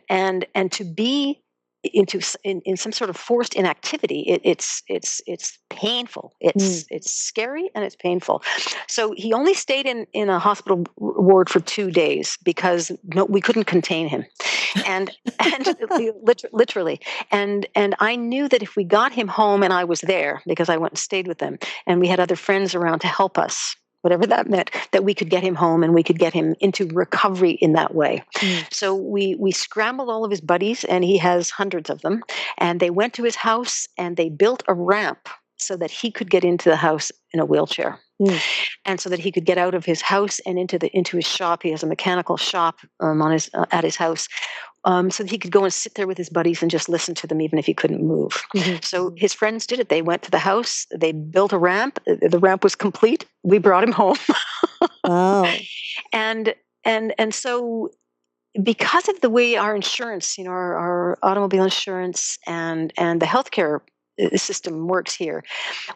to be in some sort of forced inactivity. It's painful. Mm. It's scary and it's painful. So he only stayed in a hospital ward for 2 days because no, we couldn't contain him, and and literally, and I knew that if we got him home and I was there because I went and stayed with them, and we had other friends around to help us, whatever that meant, that we could get him home and we could get him into recovery in that way. Mm. So we scrambled all of his buddies, and he has hundreds of them, and they went to his house and they built a ramp so that he could get into the house in a wheelchair, Mm. and so that he could get out of his house and into his shop. He has a mechanical shop on his at his house, so that he could go and sit there with his buddies and just listen to them, even if he couldn't move. Mhm. So his friends did it. They went to the house. They built a ramp. The ramp was complete. We brought him home, Wow. and so because of the way our insurance, our automobile insurance and the healthcare system works here,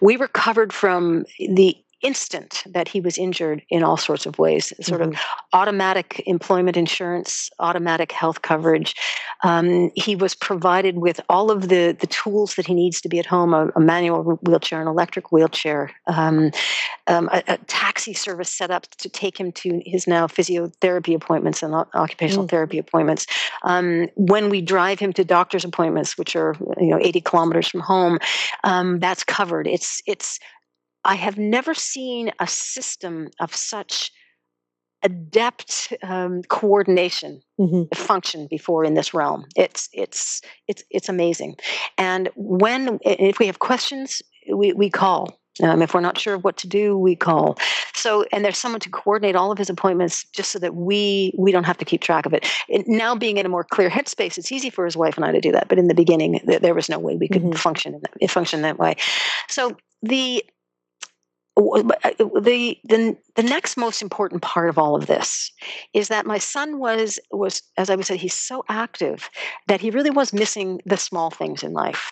we recovered from the instant that he was injured in all sorts of ways, sort of Mhm. automatic employment insurance, automatic health coverage. He was provided with all of the tools that he needs to be at home: a manual wheelchair, an electric wheelchair, a taxi service set up to take him to his now physiotherapy appointments and occupational Mm. therapy appointments. When we drive him to doctor's appointments, which are 80 kilometers from home, that's covered. It's I have never seen a system of such adept coordination Mhm. function before in this realm. It's amazing. And if we have questions, we call. If we're not sure what to do, we call. So, and there's someone to coordinate all of his appointments, just so that we don't have to keep track of it. Now, being in a more clear headspace, it's easy for his wife and I to do that. But in the beginning, there was no way we could Mhm. function that way. So the next most important part of all of this is that my son was, as I would say, he's so active that he really was missing the small things in life.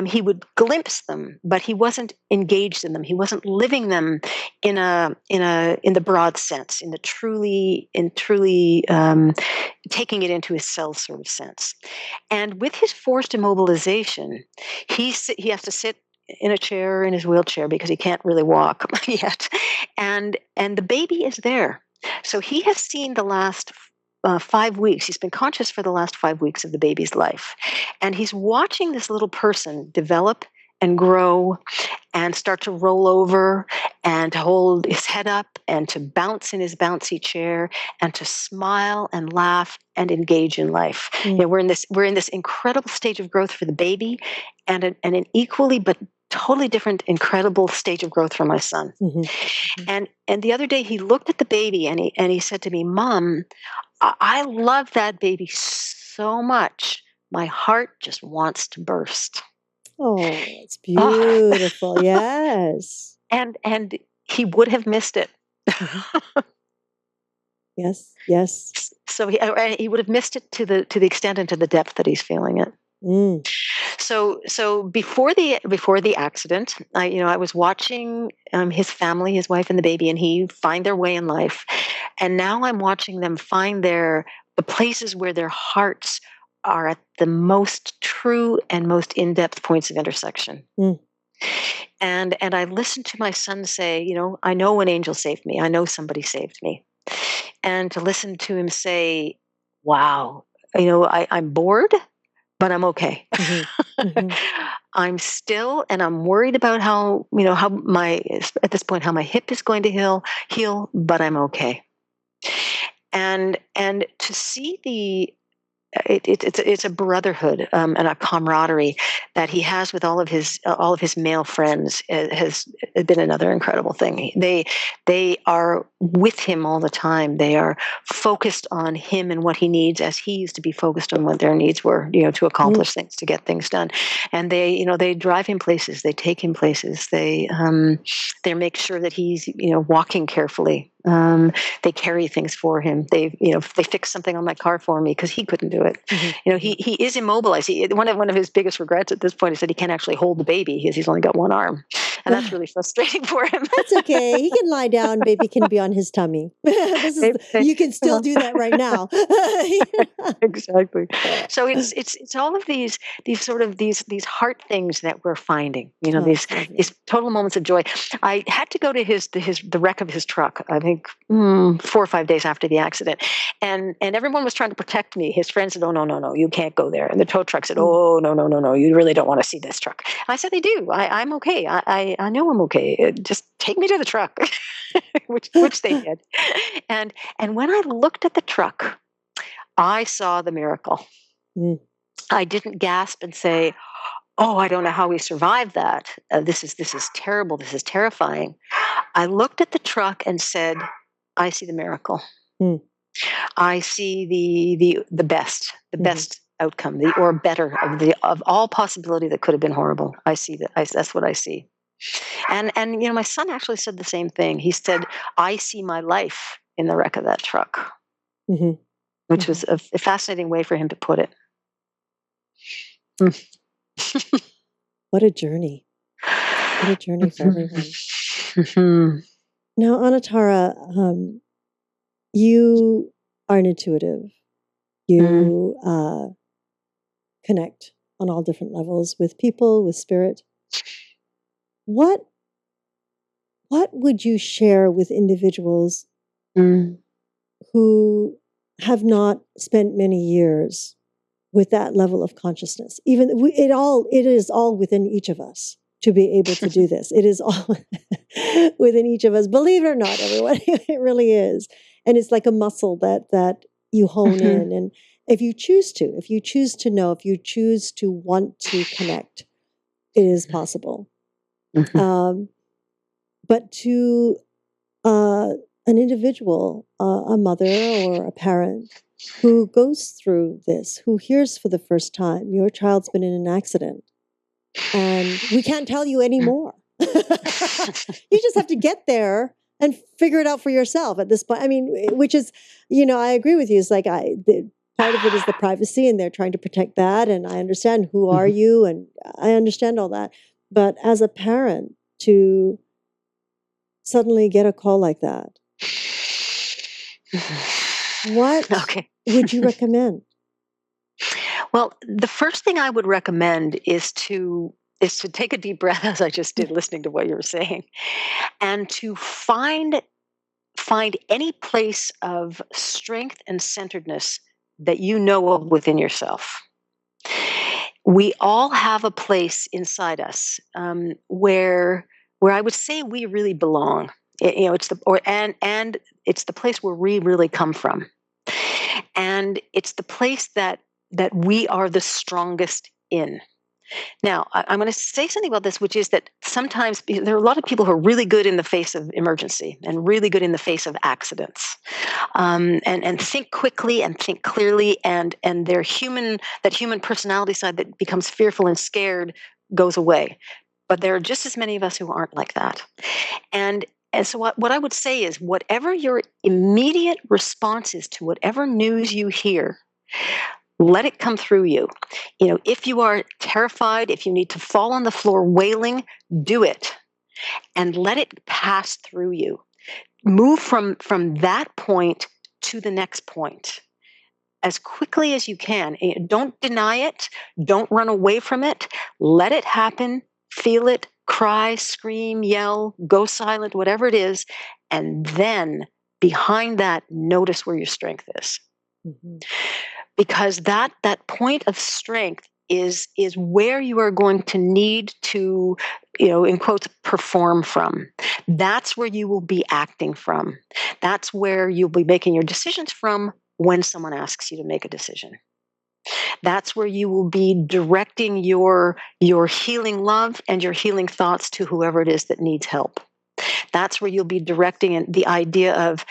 He would glimpse them, but he wasn't engaged in them. He wasn't living them in the broad sense, in truly taking it into his cell sort of sense. And with his forced immobilization, he has to sit in a chair in his wheelchair because he can't really walk yet, and the baby is there. So he has seen the last 5 weeks. He's been conscious for the last 5 weeks of the baby's life, and he's watching this little person develop and grow and start to roll over and to hold his head up and to bounce in his bouncy chair and to smile and laugh and engage in life. Mm. We're in this incredible stage of growth for the baby, and an equally but totally different incredible stage of growth for my son. Mhm. Mhm. And the other day he looked at the baby and he said to me, "Mom, I love that baby so much. My heart just wants to burst." Oh, it's Oh, beautiful. Yes. and he would have missed it. Mhm. Yes. Yes. So he would have missed it to the extent and to the depth that he's feeling it. Mm. So before the accident, I was watching his family, his wife and the baby, and he find their way in life, and now I'm watching them find the places where their hearts are at the most true and most in-depth points of intersection. Mm. And I listened to my son say, "I know an angel saved me. I know somebody saved me." And to listen to him say, "Wow, I'm bored, but I'm okay." Mhm. Mhm. I'm still, and I'm worried about how my at this point how my hip is going to heal, but I'm okay. And to see it's a brotherhood and a camaraderie that he has with all of his male friends has been another incredible thing. They are with him all the time. They are focused on him and what he needs, as he used to be focused on what their needs were, to Mm. accomplish things, to get things done. And they drive him places. They take him places. They make sure that he's walking carefully. They carry things for him. They fix something on my car for me because he couldn't do it. Mhm. He is immobilized. One of his biggest regrets at this point is that he can't actually hold the baby because he's only got one arm. and that's really frustrating for him. That's okay. He can lie down. Baby can be on his tummy. You can still do that right now. Exactly. So it's all of these sort of these heart things that we're finding. Oh, it's lovely. These total moments of joy. I had to go to the wreck of his truck. I think 4 or 5 days after the accident, and everyone was trying to protect me. His friends said, "Oh, no, you can't go there." And the tow truck said, "Oh, no, you really don't want to see this truck." I said, "I do. I'm okay. I know I'm okay. Just take me to the truck," which they did. And when I looked at the truck, I saw the miracle. Mm. I didn't gasp and say, "Oh, I don't know how we survived that. This is terrible. This is terrifying." I looked at the truck and said, "I see the miracle. Mm. I see the best, best outcome, or better of all possibility that could have been horrible. I see that. That's what I see." And my son actually said the same thing. He said, "I see my life in the wreck of that truck," Mm-hmm. which was a fascinating way for him to put it. What a journey. What a journey for everyone. Now, Anatara, you are an intuitive. You connect on all different levels with people, with spirit. What would you share with individuals who have not spent many years with that level of consciousness? It is all within each of us to be able to do this. It is all within each of us. Believe it or not, everyone, it really is. And it's like a muscle that you hone in. And if you choose to know, if you choose to want to connect, it is possible. But to an individual, a mother or a parent who goes through this, who hears for the first time, your child's been in an accident, and we can't tell you anymore. You just have to get there and figure it out for yourself at this point. I mean, which is, I agree with you. It's like part of it is the privacy, and they're trying to protect that. And I understand who are you, and I understand all that. But as a parent, to suddenly get a call like that, what would you recommend? Well, the first thing I would recommend is to take a deep breath, as I just did listening to what you were saying, and to find any place of strength and centeredness that you know of within yourself. We all have a place inside us where I would say we really belong. It's it's the place where we really come from, and it's the place that we are the strongest in. Now, I'm going to say something about this, which is that sometimes there are a lot of people who are really good in the face of emergency and really good in the face of accidents, and think quickly and think clearly, and their human personality side that becomes fearful and scared goes away. But there are just as many of us who aren't like that. And so what I would say is, whatever your immediate response is to whatever news you hear, let it come through you. If you are terrified, if you need to fall on the floor wailing, do it and let it pass through you. Move from that point to the next point as quickly as you can. Don't deny it. Don't run away from it. Let it happen. Feel it. Cry, scream, yell, go silent, whatever it is. And then behind that, notice where your strength is. Because that point of strength is where you are going to need to, in quotes, perform from. That's where you will be acting from. That's where you'll be making your decisions from when someone asks you to make a decision. That's where you will be directing your healing love and your healing thoughts to whoever it is that needs help. That's where you'll be directing the idea of,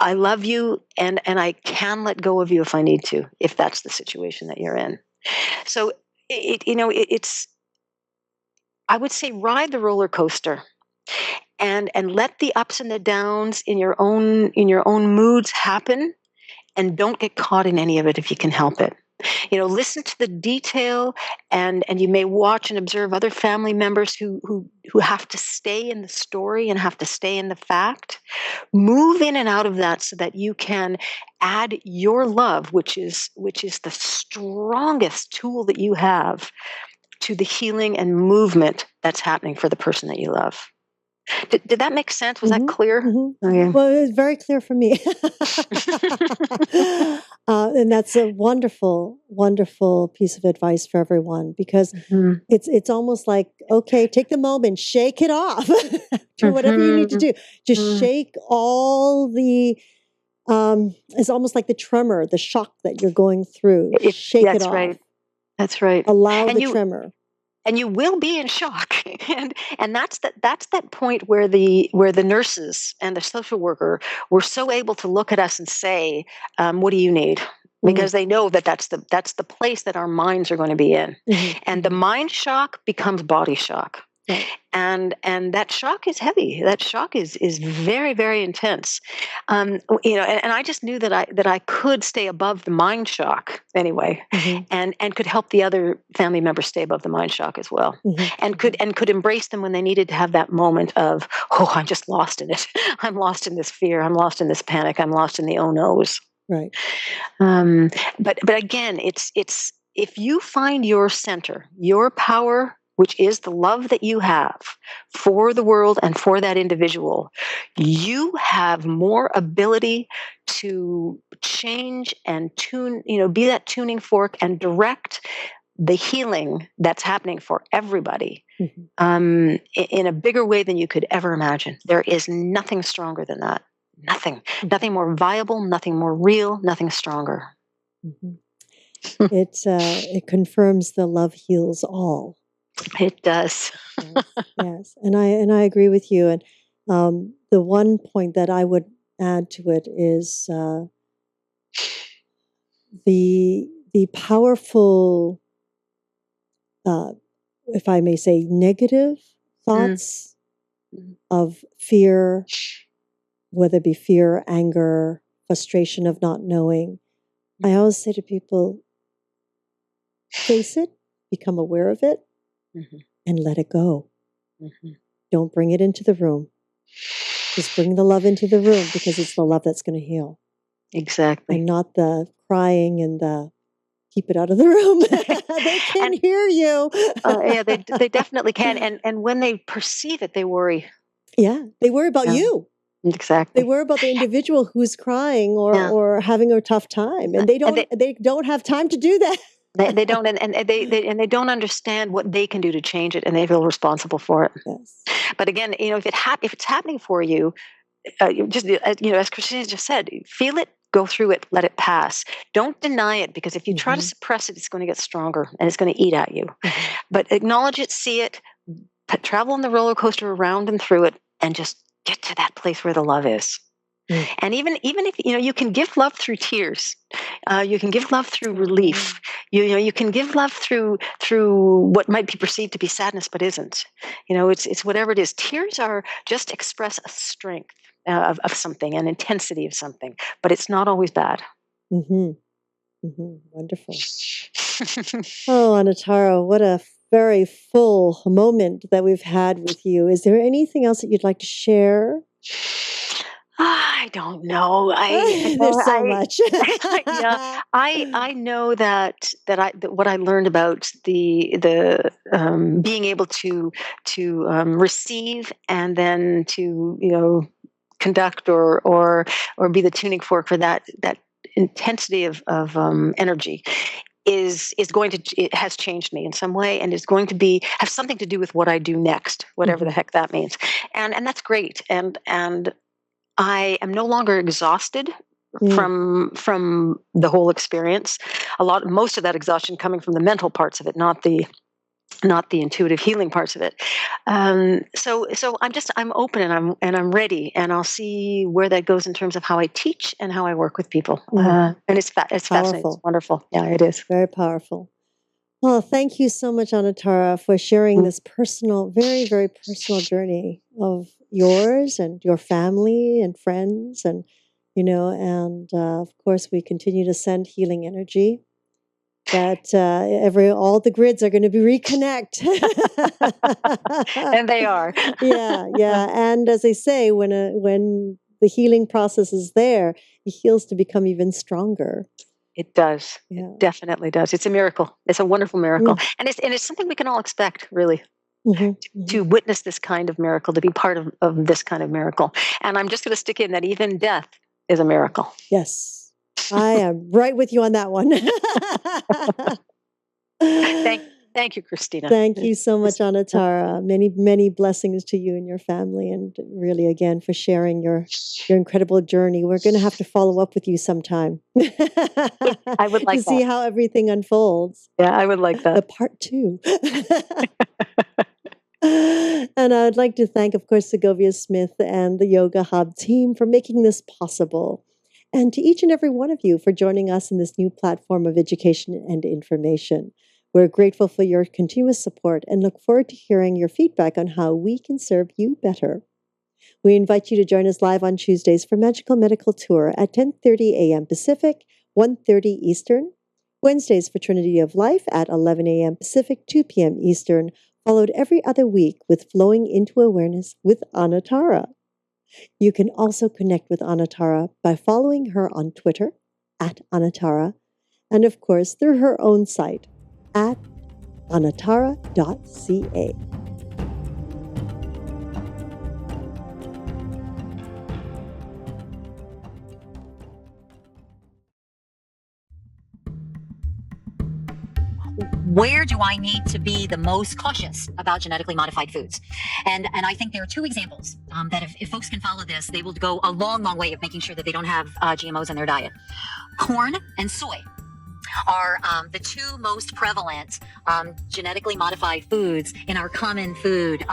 I love you, and I can let go of you if I need to, if that's the situation that you're in. So it's, I would say, ride the roller coaster and let the ups and the downs in your own moods happen, and don't get caught in any of it if you can help it. Listen to the detail, and you may watch and observe other family members who have to stay in the story and have to stay in the fact. Move in and out of that so that you can add your love, which is the strongest tool that you have, to the healing and movement that's happening for the person that you love. Did that make sense? Was that clear? Okay. Well, it was very clear for me. And that's a wonderful, wonderful piece of advice for everyone, because Mhm. it's almost like, okay, take the moment, shake it off, do whatever you need to do. Just Mhm. shake all the, it's almost like the tremor, the shock that you're going through. Shake it That's off. right. That's right. Allow And the you tremor. and you will be in shock, and that's that point where the nurses and the social worker were so able to look at us and say, "What do you need?" Mm. Because they know that that's the place that our minds are going to be in, Mhm, and the mind shock becomes body shock. Right. And that shock is heavy. That shock is very, very intense. And I just knew that I could stay above the mind shock anyway, Mhm, and could help the other family members stay above the mind shock as well, mhm, and could embrace them when they needed to have that moment of, oh, I'm just lost in it. I'm lost in this fear. I'm lost in this panic. I'm lost in the oh no's. Right. Um, but again, it's if you find your center, your power, which is the love that you have for the world and for that individual, you have more ability to change and tune, be that tuning fork and direct the healing that's happening for everybody, Mhm, in a bigger way than you could ever imagine. There is nothing stronger than that. Nothing. mhm, Nothing more viable, nothing more real, nothing stronger. mhm. It confirms the love heals all. It does. Yes, yes, and I agree with you. And the one point that I would add to it is the powerful, uh, if I may say, negative Mm, thoughts mm, of fear, whether it be fear, anger, frustration of not knowing. I always say to people, face it, become aware of it, mhm, and let it go. mhm. Don't bring it into the room. Just bring the love into the room, because it's the love that's going to heal, and Exactly. not the crying and the keep it out of the room. They can And hear you. yeah, they definitely can. And when they perceive it, they worry. Yeah, they worry about Yeah, you. They exactly. worry about the individual who's crying or Yeah, or having a tough time, and they and don't they don't have time to do that. they don't, and they don't understand what they can do to change it, and they feel responsible for it. Yes. But again, if it's happening for you, you just as Christina just said, feel it, go through it, let it pass. Don't deny it, because if you try to Mhm, suppress it, it's going to get stronger and it's going to eat at you. mhm, But acknowledge it, see it, travel on the roller coaster around and through it, and just get to that place where the love is. mm. And even if you can give love through tears, you can give love through Oh, relief. You can give love through what might be perceived to be sadness but isn't. It's whatever it is. Tears are just express a strength of something, an intensity of something, but it's not always bad. mhm, mhm, wonderful. Oh, Anatara, what a very full moment that we've had with you. Is there anything else that you'd like to share? I don't know. I There's so I much. yeah, I know that what I learned about the being able to receive, and then to conduct, or be the tuning fork for that intensity of energy, is going to it has changed me in some way, and is going to be have something to do with what I do next, whatever the Mhm, heck that means. And that's great. And I am no longer exhausted mm, from the whole experience. Most of that exhaustion coming from the mental parts of it, not the intuitive healing parts of it. So I'm open, and I'm ready, and I'll see where that goes in terms of how I teach and how I work with people. mm. And it's fascinating. It's Powerful. wonderful. Yeah, it is. Very powerful. Well, thank you so much, Anatara, for sharing Mm. this personal, very, very personal journey of yours and your family and friends. And of course, we continue to send healing energy. that all the grids are going to be reconnect. And they are. Yeah. And as they say, when the healing process is there, it heals to become even stronger. It does. Yeah. It definitely does. It's a miracle. It's a wonderful miracle. And it's something we can all expect, really, to witness this kind of miracle, to be part of this kind of miracle. And I'm just going to stick in that even death is a miracle. Yes. I am right with you on that one. Thank you, Christina. Thank you so much, Anatara. Many, many blessings to you and your family, and really, again, for sharing your incredible journey. We're going to have to follow up with you sometime. I would like to see how everything unfolds. Yeah, I would like that. The part 2. And I'd like to thank, of course, Segovia Smith and the Yoga Hub team for making this possible. And to each and every one of you for joining us in this new platform of education and information. We're grateful for your continuous support and look forward to hearing your feedback on how we can serve you better. We invite you to join us live on Tuesdays for Magical Medical Tour at 10:30 a.m. Pacific, 1:30 Eastern. Wednesdays for Trinity of Life at 11 a.m. Pacific, 2 p.m. Eastern, followed every other week with Flowing into Awareness with Anatara. You can also connect with Anatara by following her on Twitter at Anatara, and of course through her own site at anatara.ca. Where do I need to be the most cautious about genetically modified foods? And I think there are 2 examples that if folks can follow this, they will go a long, long way of making sure that they don't have GMOs in their diet. Corn and soy are the 2 most prevalent genetically modified foods in our common food